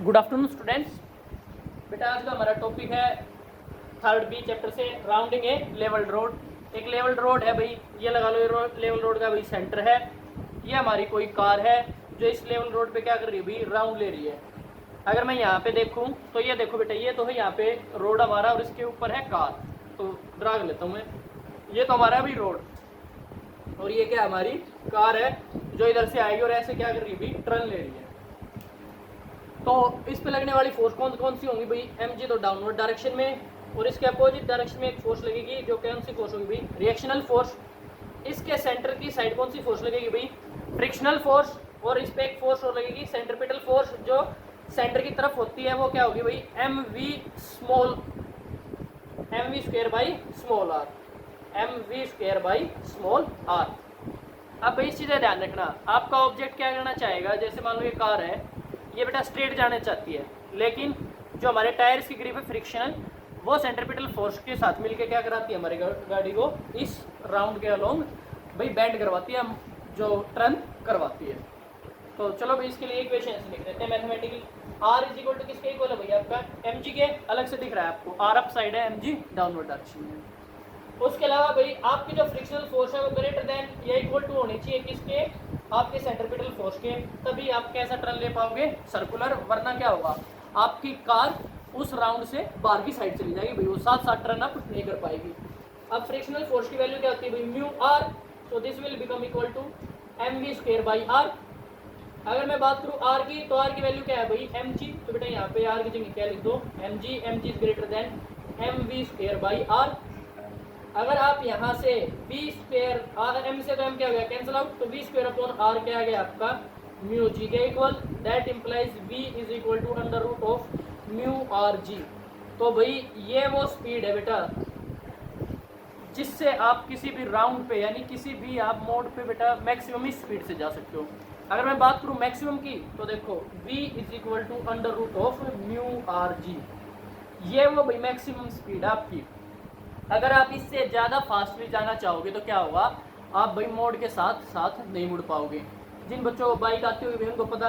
Good afternoon students. बेटा आज का हमारा टॉपिक है थर्ड बी चैप्टर से राउंडिंग ए लेवल रोड। एक लेवल रोड है भाई, ये लगा लो, ये लेवल रोड का भाई सेंटर है। ये हमारी कोई कार है जो इस लेवल रोड पे क्या कर रही है भाई, राउंड ले रही है। अगर मैं यहाँ पे देखूँ तो ये देखो बेटा, ये तो है यहाँ पे रोड हमारा और इसके ऊपर है कार। तो ड्रा कर लेता हूँ मैं, ये तो हमारा भी रोड और ये क्या हमारी कार है जो इधर से आएगी और ऐसे क्या कर रही है भाई, टर्न ले रही है। तो इस पे लगने वाली फोर्स कौन कौन सी होंगी भाई, mg तो डाउनवर्ड डायरेक्शन में, और इसके अपोजिट डायरेक्शन में एक फोर्स लगेगी जो कौन सी फोर्स होगी भाई, रिएक्शनल फोर्स। इसके सेंटर की साइड कौन सी फोर्स लगेगी भाई, फ्रिक्शनल फोर्स। और इस पे एक फोर्स और लगेगी सेंट्रीपिटल फोर्स, जो सेंटर की तरफ होती है, वो क्या होगी भाई, mv square by small R, mv square by small R. अब भाई इस चीज़ें ध्यान रखना, आपका ऑब्जेक्ट क्या करना चाहेगा, जैसे मान लो ये कार है, ये बेटा स्ट्रेट जाने चाहती है, लेकिन जो हमारे टायर्स की ग्रिप है फ्रिक्शनल, वो सेंट्रीपिटल फोर्स के साथ मिलके क्या कराती है, हमारी गाड़ी को इस राउंड के अलोंग भाई बेंड करवाती है, जो टर्न करवाती है। तो चलो भाई इसके लिए इक्वेशन लिख देते हैं mathematically. R is equal to किसके इक्वल है भैया, आपका mg के, अलग से दिख रहा है आपको, आर अप साइड है, mg डाउनवर्ड डायरेक्शन में। उसके अलावा भाई आपकी जो फ्रिक्शनल फोर्स है वो ग्रेटर देन या इक्वल टू होनी चाहिए किसके, आपके सेंट्रीपिटल फोर्स के, तभी आप कैसा टर्न ले पाओगे, सर्कुलर। वरना क्या होगा, आपकी कार उस राउंड से बाहर की साइड चली जाएगी भाई, वो साथ साथ टर्न अप नहीं कर पाएगी। अब फ्रिक्शनल फोर्स की वैल्यू क्या होती है भाई, mu R, so this will become equal to mv square by R. अगर मैं बात करूँ आर की, तो आर की वैल्यू क्या है भाई, mg, तो बेटा यहाँ पे आर की जगह क्या लिख दो, mg is greater than mv square by R. अगर आप यहाँ से v स्क्वायर, आर एम से तो m क्या हो गया, कैंसिल आउट, तो v स्क्वायर अपॉन आर क्या आ गया आपका, म्यू जी के equal, that implies v is equal to under root of mu R g. तो भाई ये वो स्पीड है बेटा जिससे आप किसी भी राउंड पे, यानी किसी भी आप मोड पे बेटा मैक्सिमम स्पीड से जा सकते हो। अगर मैं बात करूँ मैक्सिमम की, तो देखो v is equal to under root of mu R g, ये वो भाई मैक्सिमम स्पीड है आपकी। अगर आप इससे ज़्यादा फास्टली जाना चाहोगे तो क्या होगा, आप भाई मोड के साथ साथ नहीं मुड़ पाओगे। जिन बच्चों को बाइक आती होगी उनको पता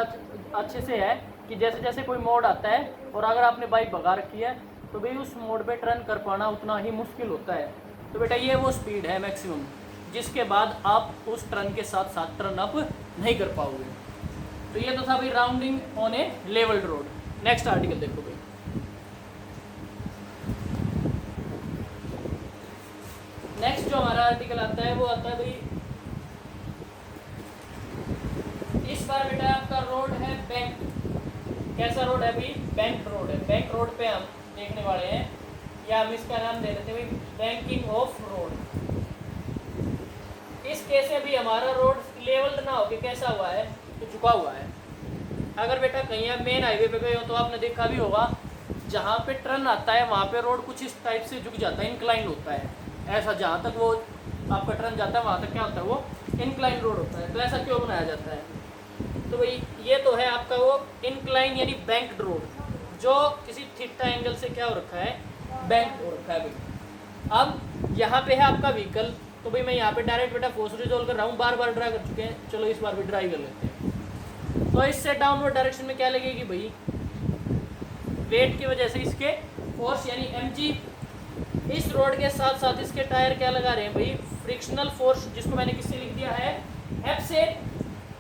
अच्छे से है कि जैसे जैसे कोई मोड आता है और अगर आपने बाइक भगा रखी है तो भाई उस मोड पे टर्न कर पाना उतना ही मुश्किल होता है। तो बेटा ये वो स्पीड है मैक्सिमम जिसके बाद आप उस टर्न के साथ साथ टर्न अप नहीं कर पाओगे। तो ये तो था भाई rounding on A level road. Next article देखो भाई, नेक्स्ट जो हमारा आर्टिकल आता है वो आता है भाई, इस बार बेटा आपका रोड है बैंक। कैसा रोड है भाई, बैंक रोड है। बैंक रोड पे हम देखने वाले हैं, या हम इसका नाम दे देते हैं भाई बैंकिंग ऑफ रोड। इस केस में भी हमारा रोड लेवल ना होके कैसा हुआ है, तो झुका हुआ है। अगर बेटा कहीं आप मेन हाईवे पे गए हो तो आपने देखा भी होगा, जहाँ पे टर्न आता है वहाँ पे रोड कुछ इस टाइप से झुक जाता है, इंक्लाइन होता है ऐसा। जहाँ तक वो आपका टर्न जाता है वहाँ तक क्या होता है, वो इंक्लाइन रोड होता है। तो ऐसा क्यों बनाया जाता है, तो भाई ये तो है आपका वो इंक्लाइन यानी बैंक्ड रोड, जो किसी थीटा एंगल से क्या हो रखा है, बैंक हो रखा है भाई। अब यहाँ पे है आपका व्हीकल, तो भाई मैं यहाँ पे डायरेक्ट बेटा फोर्स रिजोल्व कर रहा हूँ, बार बार ड्रा कर चुके हैं, चलो इस बार भी ड्राई कर लेते हैं। तो इससे डाउनवर्ड डायरेक्शन में क्या लगेगी भाई, वेट की वजह से इसके फोर्स यानी mg। इस रोड के साथ साथ इसके टायर क्या लगा रहे हैं भाई, फ्रिक्शनल फोर्स, जिसको मैंने किससे लिख दिया है, F से।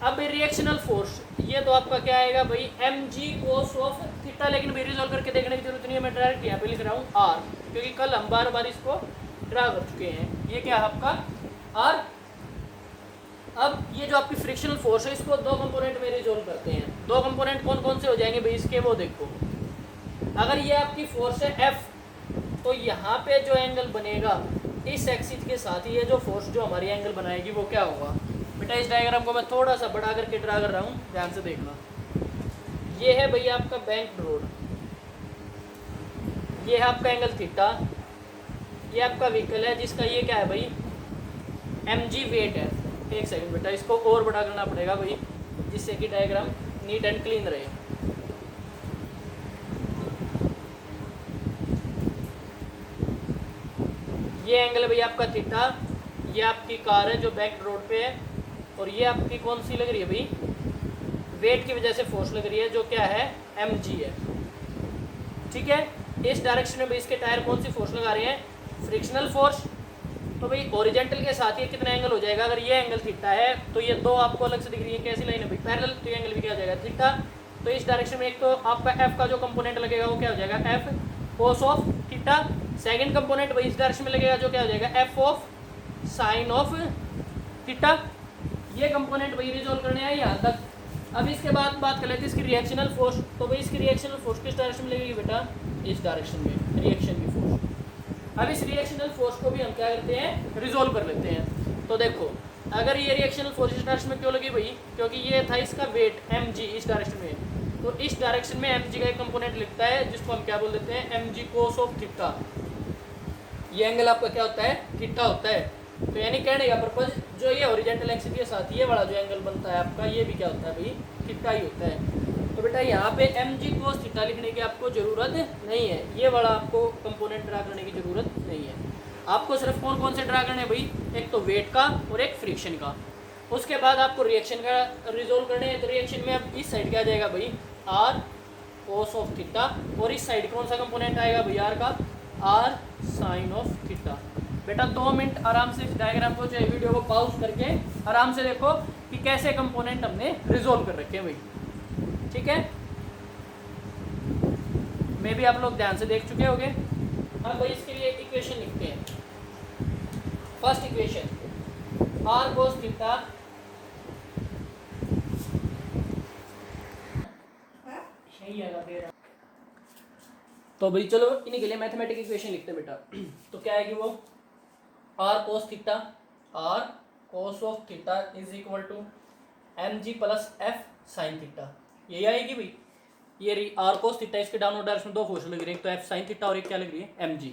अब रिएक्शनल फोर्स, ये तो आपका क्या आएगा भाई, mg cos ऑफ थीटा, लेकिन भाई रिजॉल्व करके देखने की जरूरत नहीं है, मैं डायरेक्ट यहाँ पे लिख रहा हूँ r, क्योंकि कल हम बार बार इसको ड्रा कर चुके हैं। ये क्या है आपका r। अब ये जो आपकी फ्रिक्शनल फोर्स है, इसको दो कंपोनेंट में रिजॉल्व करते हैं। दो कंपोनेंट कौन कौन से हो जाएंगे भाई इसके, वो देखो। अगर ये आपकी फोर्स है F, तो यहाँ पे जो एंगल बनेगा इस एक्सिस के साथ, ये जो फोर्स जो हमारी एंगल बनाएगी वो क्या होगा बेटा, इस डायग्राम को मैं थोड़ा सा बड़ा करके ड्रा कर रहा हूँ, ध्यान से देखना। ये है भैया आपका बैंक रोड, ये है आपका एंगल थीटा, ये आपका व्हीकल है जिसका ये क्या है भाई, mg वेट है। एक सेकंड बेटा, इसको और बड़ा करना पड़ेगा भाई, जिससे कि डायग्राम नीट एंड क्लीन रहे। ये एंगल है भाई आपका थीटा, ये आपकी कार है जो बैंक रोड पे है, और ये आपकी कौन सी लग रही है भाई, वेट की वजह से फोर्स लग रही है जो क्या है mg है, ठीक है। इस डायरेक्शन में भाई इसके टायर कौन सी फोर्स लगा रहे हैं, फ्रिक्शनल फोर्स। तो भाई ओरिजेंटल के साथ ये कितना एंगल हो जाएगा, अगर ये एंगल थीटा है तो ये दो आपको अलग से दिख रही है कैसी लाइन है भाई, पैरेलल, तो ये एंगल भी क्या हो जाएगा थीटा। तो इस डायरेक्शन में एक तो आपका एफ का जो कंपोनेंट लगेगा वो क्या हो जाएगा F cos of theta, second component भाई इस डायरेक्शन में लगेगा जो क्या हो जाएगा F of sine of theta. ये कंपोनेंट भाई रिजोल्व करने आए यहाँ तक। अब इसके बाद बात कर लेते हैं इसकी रिएक्शनल फोर्स। तो भाई इसकी रिएक्शनल फोर्स किस डायरेक्शन में लगेगी बेटा, इस डायरेक्शन में रिएक्शन की फोर्स। अब इस रिएक्शनल फोर्स को भी हम क्या करते हैं, रिजोल्व कर लेते हैं। तो देखो अगर ये रिएक्शनल फोर्स इस डायरेक्शन में क्यों लगी भाई, क्योंकि ये था इसका वेट mg इस डायरेक्शन में, तो इस डायरेक्शन में mg का एक कंपोनेंट लिखता है जिसको हम क्या बोल देते हैं mg कोस ऑफ थीटा। ये एंगल आपका क्या होता है, थीटा होता है। तो यानी कहने का पर्पज जो ये ओरिजेंटल एक्सिस के साथ ये वाला जो एंगल बनता है आपका, ये भी क्या होता है भाई, थीटा ही होता है। तो बेटा यहाँ पे mg कोस थीटा लिखने की आपको ज़रूरत नहीं है, ये वाला आपको कंपोनेंट ड्रा करने की ज़रूरत नहीं है। आपको सिर्फ कौन कौन से ड्रा करने हैं भाई, एक तो वेट का और एक फ्रिक्शन का। उसके बाद आपको रिएक्शन का रिजोल्व करने हैं। तो रिएक्शन में अब इस साइड क्या आ जाएगा भाई r कोस ऑफ थीटा, और इस साइड कौन सा कंपोनेंट आएगा भाई r का, r साइन ऑफ थीटा। बेटा 2 मिनट आराम से इस डायग्राम को जो वीडियो को पॉज करके आराम से देखो कि कैसे कंपोनेंट हमने रिजोल्व कर रखे हैं भाई, ठीक है। मे भी आप लोग ध्यान से देख चुके होंगे। अब भाई इसके लिए इक्वेशन लिखते हैं। First equation r cos theta तो भाई चलो इन्हीं के लिए मैथमेटिक इक्वेशन लिखते हैं बेटा। तो क्या है कि वो r cos theta, r cos of theta is equal to mg plus f sine theta, यही आएगी भाई। ये r cos थीटा, इसके डाउनवर्ड डायरेक्शन में दो फोर्स लग रही है, एक तो f साइन थीटा और एक क्या लग रही है mg।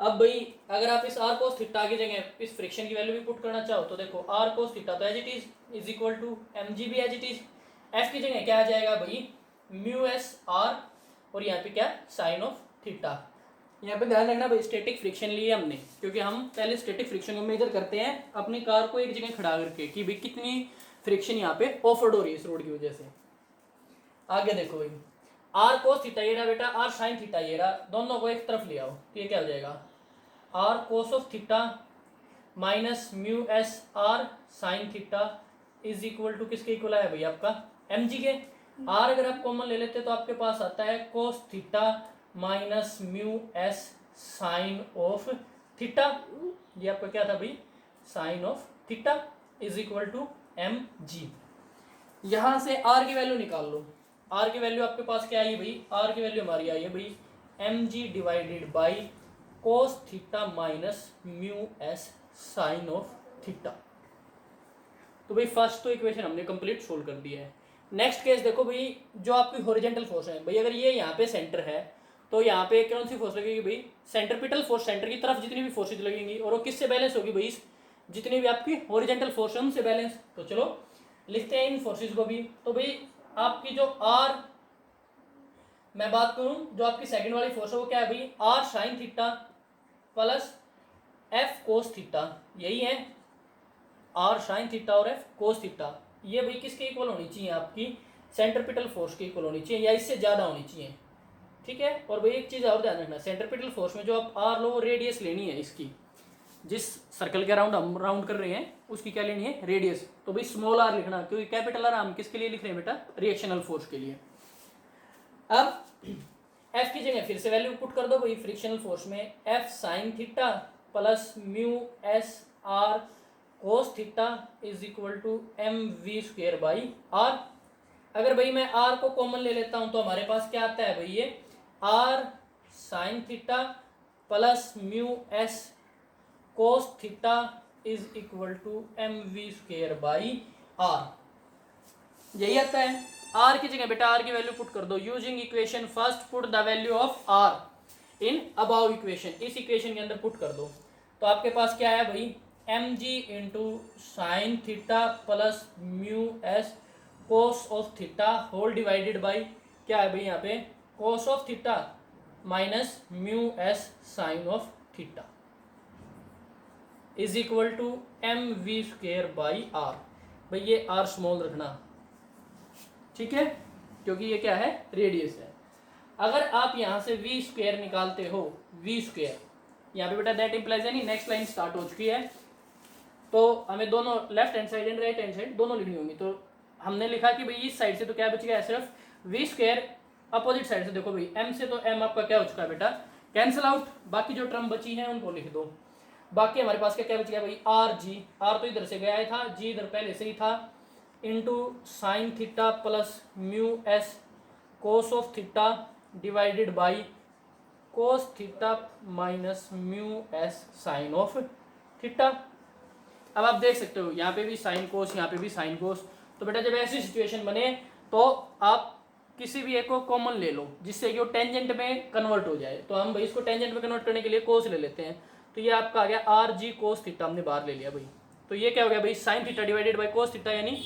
अब भाई अगर आप इस r cos थीटा की जगह इस फ्रिक्शन की वैल्यू भी पुट करना चाहो तो देखो r cos थीटा तो as it is equal to mg भी एज इट इज, f की जगह क्या आ जाएगा भाई म्यू एस r, और यहाँ पे क्या साइन ऑफ थीटा। यहाँ पे ध्यान रखना भाई स्टैटिक फ्रिक्शन लिए हमने, क्योंकि हम पहले स्टैटिक फ्रिक्शन को मेजर करते हैं अपनी कार को एक जगह खड़ा करके कि भाई कितनी फ्रिक्शन यहाँ पे ऑफर्ड हो रही है इस रोड की वजह से। आगे देखो भाई r cos थीटा ये रहा बेटा, r sin थीटा ये रहा, दोनों को एक तरफ ले आओ तो ये क्या हो जाएगा r cos of theta minus mu S r sin theta is equal to किसके इक्वल है भाई आपका mg के। r अगर आप कॉमन ले लेते तो आपके पास आता है cos theta minus mu S sine of theta, ये आपका क्या था भाई sine of theta is equal to mg। यहां से r की वैल्यू निकाल लो, r की वैल्यू आपके पास क्या आई भाई, r की वैल्यू हमारी आई है भाई mg divided by cos theta minus mu S sine of theta. तो भाई फर्स्ट तो इक्वेशन हमने कंप्लीट सोल्व कर दी है। नेक्स्ट केस देखो भाई, जो आपकी हॉरिजॉन्टल फोर्स है भाई, अगर ये यहाँ पे सेंटर है तो यहाँ पे कौन सी फोर्स लगेगी भाई, सेंट्रीपिटल फोर्स, सेंटर की तरफ जितनी भी फोर्सेज लगेंगी और वो किससे बैलेंस होगी भाई, जितनी भी आपकी हॉरिजॉन्टल फोर्स है उनसे बैलेंस। तो चलो लिखते हैं इन फोर्सेज को भी। तो भाई आपकी जो आर, मैं बात करूं जो आपकी सेकंड वाली फोर्स है वो क्या है भाई R sine theta plus F cos theta, यही है आर साइन थीटा और एफ कोस थीटा। ये भाई किसके इक्वल होनी चाहिए, आपकी सेंट्रीपिटल फोर्स के इक्वल होनी चाहिए या इससे ज़्यादा होनी चाहिए, ठीक है। और भाई एक चीज़ और ध्यान रखना, सेंट्रीपिटल फोर्स में जो आप आर लो रेडियस लेनी है इसकी, जिस सर्कल के अराउंड हम राउंड कर रहे हैं उसकी क्या लेनी है रेडियस। तो भाई स्मॉल आर लिखना, क्योंकि कैपिटल आर हम किसके लिए लिख रहे हैं बेटा, रिएक्शनल फोर्स के लिए। अब एफ की जगह फिर से वैल्यू पुट कर दो भाई फ्रिक्शनल फोर्स में, F sine theta plus mu S R cos theta is equal to M V square by R. अगर भाई मैं आर को कॉमन ले लेता हूं तो हमारे पास क्या आता है भाई ये R sine theta plus mu S cos theta is equal to M V square by R, यही आता है। आर की जगह बेटा आर की वैल्यू पुट कर दो using equation first, put the value of R in above equation, इस इक्वेशन के अंदर पुट कर दो। तो आपके पास क्या है भाई mg into sine theta plus mu S cos of theta whole divided by क्या है भाई यहाँ पे cos of theta minus mu S sine of theta is equal to M V square by R. भाई ये आर स्मॉल रखना, ठीक है, क्योंकि ये क्या है, रेडियस है। अगर आप यहाँ से वी स्क्वायर निकालते हो, वी स्क्वायर यहाँ पे बेटा दैट इंप्लाइज यानी नेक्स्ट लाइन स्टार्ट हो चुकी है, तो हमें दोनों left hand side and right hand side दोनों लिखनी होंगी। तो हमने लिखा कि भाई इस साइड से तो क्या बच गया, सिर्फ वी स्क्वायर, अपोजिट साइड से देखो भाई एम से, तो एम आपका क्या हो चुका है बेटा, कैंसिल आउट, बाकी जो टर्म बची है उनको लिख दो। बाकी हमारे पास क्या क्या बच गया भाई, आर जी, आर तो इधर से गया ही था, जी इधर पहले से ही था, into sine theta plus mu S cos of theta divided by cos theta minus mu S sine of theta. अब आप देख सकते हो यहाँ पे भी साइन कोस, यहाँ पे भी साइन कोस, तो बेटा जब ऐसी सिचुएशन बने तो आप किसी भी एक को कॉमन ले लो जिससे कि वो टेंजेंट में कन्वर्ट हो जाए। तो हम भाई इसको टेंजेंट में कन्वर्ट करने के लिए कोस ले लेते हैं, तो ये आपका आ गया आर जी कोस थीटा, हमने बाहर ले लिया भाई। तो ये क्या हो गया भाई, sine theta divided by cos theta यानी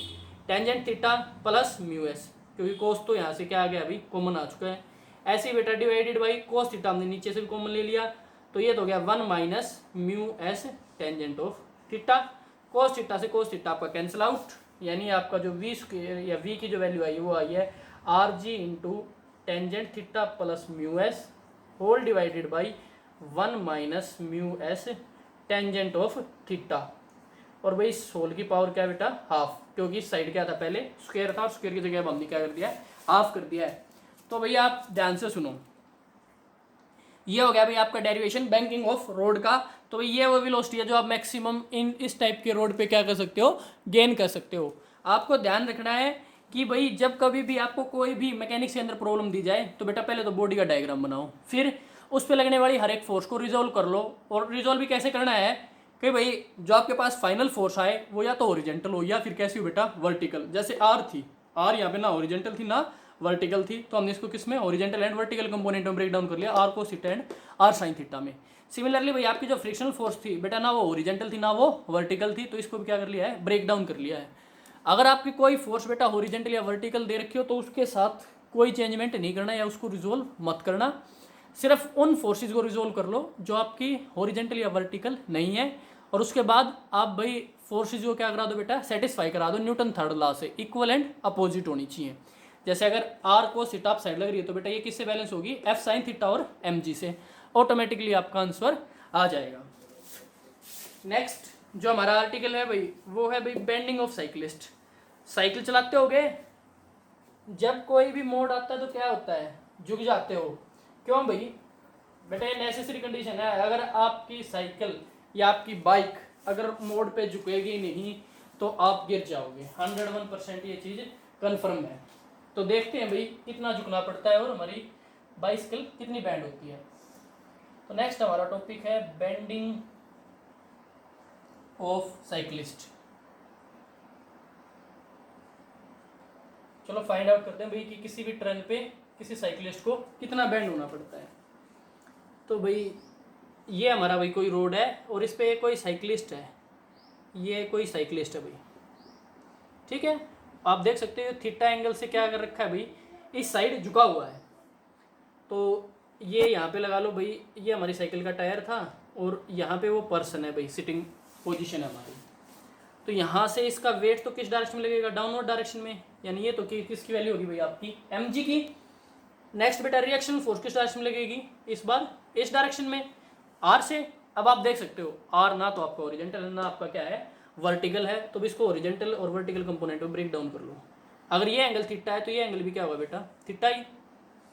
tangent theta plus mu S, क्योंकि कोस तो यहाँ से क्या आ गया अभी कॉमन आ चुका है। ऐसे ही बेटा डिवाइडेड बाई कोस थीटा हमने नीचे से भी कॉमन ले लिया, तो ये तो हो गया 1 minus mu S tangent of theta. Cos theta से कोस थीटा आपका कैंसिल आउट, यानी आपका जो वी स्क्वायर या वी की जो वैल्यू आई वो आई है R g into tangent theta plus mu S whole divided by 1 minus mu S tangent of theta. और भाई इस होल की पावर क्या बेटा, हाफ, क्योंकि इस साइड क्या था पहले स्क्वायर था, स्क्वायर की जगह हमने क्या कर दिया है, हाफ कर दिया है। तो भैया आप ध्यान से सुनो, ये हो गया भाई आपका डेरिवेशन बैंकिंग ऑफ रोड का। तो ये वो वेलोसिटी है जो आप मैक्सिमम इन इस टाइप के रोड पे क्या कर सकते हो, गेन कर सकते हो। आपको ध्यान रखना है कि भाई जब कभी भी आपको कोई भी मैकेनिक्स के अंदर प्रॉब्लम दी जाए तो बेटा पहले तो बॉडी का डायग्राम बनाओ, फिर उस पर लगने वाली हर एक फोर्स को रिजोल्व कर लो। और रिजोल्व भी कैसे करना है कि भाई जो आपके पास फाइनल फोर्स आए वो या तो ओरिजेंटल हो या फिर कैसी हो बेटा, वर्टिकल। जैसे आर थी, आर यहाँ पे ना ओरिजेंटल थी ना वर्टिकल थी, तो हमने इसको किस में, ओरिजेंटल एंड वर्टिकल कंपोनेंट में ब्रेक डाउन कर लिया, R cos theta and R sine theta में। सिमिलरली भाई आपकी जो फ्रिक्शनल फोर्स थी बेटा ना वो ओरिजेंटल थी ना वो वर्टिकल थी, तो इसको भी क्या कर लिया है, ब्रेक डाउन कर लिया है। अगर आपकी कोई फोर्स बेटा ओरिजेंटल या वर्टिकल दे रखी हो तो उसके साथ कोई चेंजमेंट नहीं करना या उसको रिजोल्व मत करना, सिर्फ उन फोर्सेज को रिजोल्व कर लो जो आपकी ओरिजेंटल या वर्टिकल नहीं है। और उसके बाद आप भाई फोर्सेज को क्या करा दो बेटा, सेटिस्फाई करा दो न्यूटन थर्ड लॉ से, इक्वल एंड अपोजिट होनी चाहिए। जैसे अगर आर को थीटा आप साइड लग रही है तो बेटा ये किससे बैलेंस होगी, एफ साइन थीटा और एम जी से, ऑटोमेटिकली आपका आंसर आ जाएगा। नेक्स्ट जो हमारा आर्टिकल है भाई वो है भाई बेंडिंग ऑफ साइकिलिस्ट। साइकिल चलाते होगे, जब कोई भी मोड आता है तो क्या होता है, झुक जाते हो। क्यों भाई, बेटा ये नेसेसरी कंडीशन है। अगर आपकी साइकिल या आपकी बाइक अगर मोड पे झुकेगी नहीं तो आप गिर जाओगे, 101% ये चीज़ कन्फर्म है। तो देखते हैं भाई कितना झुकना पड़ता है और हमारी बाइसिकल कितनी बैंड होती है। तो नेक्स्ट हमारा टॉपिक है बेंडिंग ऑफ साइकिलिस्ट। चलो फाइंड आउट करते हैं भाई कि किसी भी ट्रेन पे किसी साइकिलिस्ट को कितना बैंड होना पड़ता है। तो भाई ये हमारा भाई कोई रोड है और इस पे कोई साइकिलिस्ट है, ये कोई साइकिलिस्ट है भाई, ठीक है। आप देख सकते हो थीटा एंगल से क्या कर रखा है भाई, इस साइड झुका हुआ है। तो ये यहाँ पे लगा लो भाई, ये हमारी साइकिल का टायर था और यहाँ पे वो पर्सन है भाई, सिटिंग पोजीशन है हमारी। तो यहाँ से इसका वेट तो किस डायरेक्शन में लगेगा, डाउनवर्ड डायरेक्शन में, यानी ये तो किसकी वैल्यू होगी भाई आपकी एम जी की। नेक्स्ट बेटा रिएक्शन फोर्स किस डायरेक्शन में लगेगी, इस बार इस डायरेक्शन में, आर से। अब आप देख सकते हो आर ना तो आपका ओरिजेंटल है ना आपका क्या है वर्टिकल है, तो इसको ओरिजेंटल और वर्टिकल कंपोनेंट में ब्रेक डाउन कर लो। अगर ये एंगल थीटा है तो ये एंगल भी क्या होगा बेटा, थीटा ही।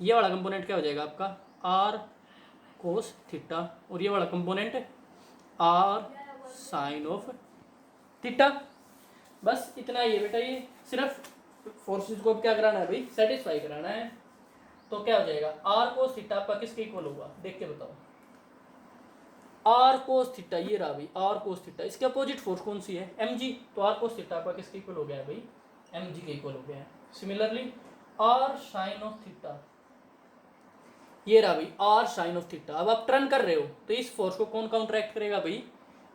ये वाला कंपोनेंट क्या हो जाएगा आपका आर कोस थीटा, और ये वाला component R sine of theta. बस इतना ही है बेटा, ये सिर्फ फोर्सेस को क्या कराना है भाई, सेटिस्फाई कराना है। तो क्या हो जाएगा आर कोस थीटा आपका किसके इक्वल होगा, देख के बताओ। आर कोस थीटा ये रहा भाई, आर कोस थीटा, इसके अपोजिट फोर्स कौन सी है, एम जी। तो आर कोस थीटा आपका किसके इक्वल हो गया है भाई, एम जी के इक्वल हो गया है। Similarly R sine of theta ये रहा भाई, आर साइन ऑफ थीटा। अब आप टर्न कर रहे हो तो इस फोर्स को कौन काउंटरैक्ट करेगा भाई,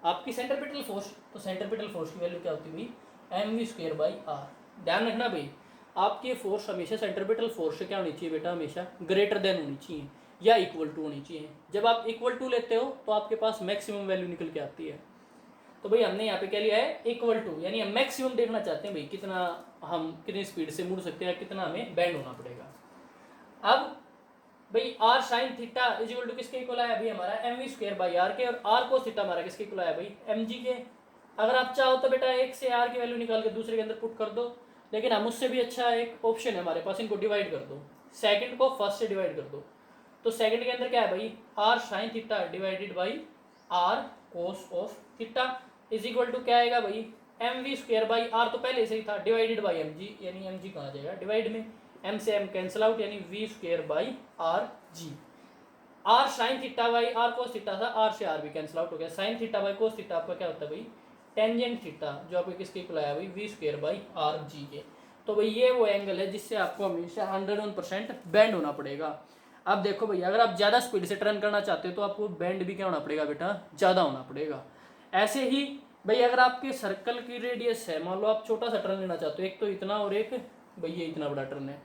आपकी सेंट्रीपिटल फोर्स। तो सेंट्रीपिटल फोर्स की वैल्यू क्या होती है भाई, M V square by R. ध्यान रखना भाई आपकी फोर्स हमेशा सेंट्रीपिटल फोर्स से क्या होनी चाहिए बेटा, हमेशा ग्रेटर देन होनी चाहिए या इक्वल टू होनी चाहिए। जब आप इक्वल टू लेते हो तो आपके पास मैक्सिमम वैल्यू निकल के आती है। तो भाई हमने यहाँ पे क्या लिया है इक्वल टू, यानी हम मैक्सिमम देखना चाहते हैं भाई कितना हम कितनी स्पीड से मुड़ सकते हैं, कितना हमें बैंड होना पड़ेगा। अब भाई R sine theta is equal to किसके इक्वल आया भाई हमारा M V square by R के, और आर कोस थीटा हमारा किसके इक्वल आया भाई एम जी के। अगर आप चाहो तो बेटा एक से आर की वैल्यू निकाल के दूसरे के अंदर पुट कर दो, लेकिन हम उससे भी अच्छा एक ऑप्शन है हमारे पास, इनको डिवाइड कर दो, सेकंड को फर्स्ट से डिवाइड कर दो। तो सेकंड के अंदर क्या है भाई R sine theta divided by R cos of theta is equal to क्या आएगा भाई M V square by R, तो पहले से ही था, डिवाइडेड बाई एम जी, यानी एम जी कहाँ जाएगा डिवाइड में, एम से एम कैंसिल आउट, यानी V square by R g. R sine theta by R cos theta था, आर से आर भी कैंसिल आउट हो गया, sine theta by cos theta आपका क्या होता है भाई टेंजेंट थीटा, जो आपको किसके इक्वल आया भाई V square by R g के। तो भाई ये वो एंगल है जिससे आपको हमेशा 101% बैंड होना पड़ेगा। अब देखो भैया अगर आप ज़्यादा स्पीड से टर्न करना चाहते हो तो आपको बैंड भी क्या होना पड़ेगा बेटा ज़्यादा होना पड़ेगा। ऐसे ही भाई अगर आपके सर्कल की रेडियस है, मान लो आप छोटा सा टर्न लेना चाहते हो, एक तो इतना और एक भाई ये इतना बड़ा टर्न है,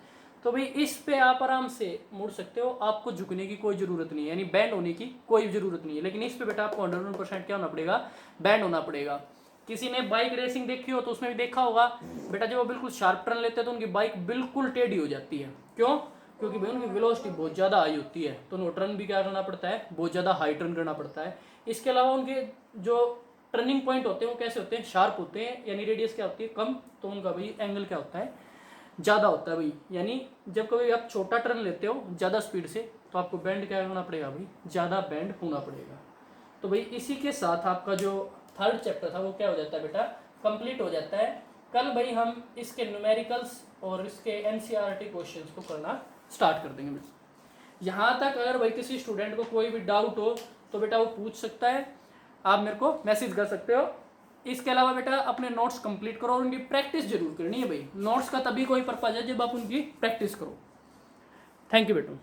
तो भाई इस पे आप आराम से मुड़ सकते हो, आपको झुकने की कोई ज़रूरत नहीं है, यानी बैंड होने की कोई ज़रूरत नहीं है। लेकिन इस पे बेटा आपको 101% क्या होना पड़ेगा बैंड होना पड़ेगा। किसी ने बाइक रेसिंग देखी हो तो उसमें भी देखा होगा बेटा जब वो बिल्कुल शार्प टर्न लेते हैं तो उनकी बाइक बिल्कुल टेढ़ी हो जाती है। क्यों? क्योंकि भाई उनकी वेलोसिटी बहुत ज़्यादा हाई होती है, तो उनको टर्न भी क्या करना पड़ता है बहुत ज़्यादा हाई टर्न करना पड़ता है। इसके अलावा उनके जो टर्निंग पॉइंट होते हैं वो कैसे होते हैं शार्प होते हैं, यानी रेडियस क्या होती है कम, तो उनका भाई एंगल क्या होता है ज़्यादा होता है भाई। यानी जब कभी आप छोटा टर्न लेते हो ज़्यादा स्पीड से तो आपको बैंड क्या करना पड़ेगा भाई ज़्यादा बैंड होना पड़ेगा। तो भाई इसी के साथ आपका जो थर्ड चैप्टर था वो क्या हो जाता है बेटा कंप्लीट हो जाता है। कल भाई हम इसके न्यूमेरिकल्स और इसके एनसीईआरटी क्वेश्चंस को करना स्टार्ट कर देंगे बेटा। यहाँ तक अगर भाई किसी स्टूडेंट को कोई भी डाउट हो तो बेटा वो पूछ सकता है, आप मेरे को मैसेज कर सकते हो। इसके अलावा बेटा अपने नोट्स कंप्लीट करो और उनकी प्रैक्टिस जरूर करनी है भाई, नोट्स का तभी कोई पर्पज है जब आप उनकी प्रैक्टिस करो। थैंक यू बेटा।